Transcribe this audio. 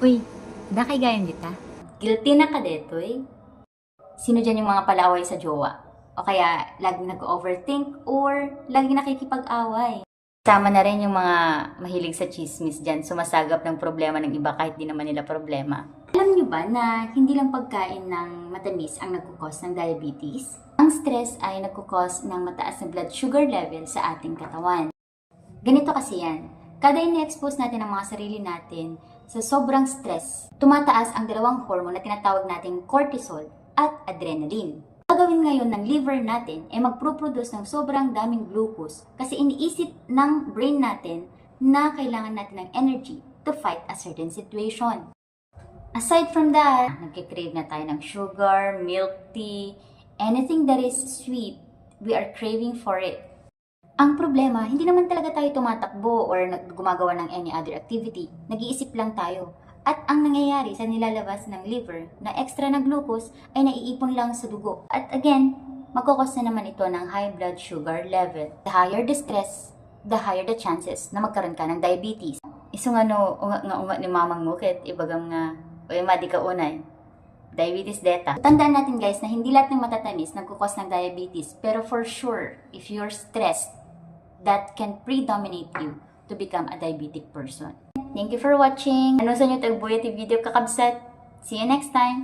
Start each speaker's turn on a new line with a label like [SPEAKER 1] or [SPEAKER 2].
[SPEAKER 1] Uy, dakay gayon dita.
[SPEAKER 2] Guilty na ka detoy. Sino dyan yung mga palaaway sa jowa? O kaya laging nag-overthink or laging nakikipag-away? Sama na rin yung mga mahilig sa chismis dyan, sumasagap ng problema ng iba kahit di naman nila problema. Alam nyo ba na hindi lang pagkain ng matamis ang nagkukos ng diabetes? Ang stress ay nagkukos ng mataas na blood sugar level sa ating katawan. Ganito kasi yan. Kada ini-expose natin ang mga sarili natin sa sobrang stress, tumataas ang dalawang hormone na tinatawag nating cortisol at adrenaline. Gagawin ngayon ng liver natin ay magproproduce ng sobrang daming glucose kasi iniisip ng brain natin na kailangan natin ng energy to fight a certain situation. Aside from that, nagkikrave na tayo ng sugar, milk tea, anything that is sweet, we are craving for it. Ang problema, hindi naman talaga tayo tumatakbo or gumagawa ng any other activity. Nag-iisip lang tayo. At ang nangyayari sa nilalabas ng liver na extra na glucose ay naiipon lang sa dugo. At again, magkukos na naman ito ng high blood sugar level. The higher the stress, the higher the chances na magkaroon ka ng diabetes. Isong unga ni mamang mukit, ibagam nga, uy madi ka unay. Diabetes data. Tandaan natin guys na hindi lahat ng matatamis nagkukos ng diabetes. Pero for sure, if you're stressed, that can predominate you to become a diabetic person. Thank you for watching. Ano sa inyo tagbuyat yung video kakabsat? See you next time!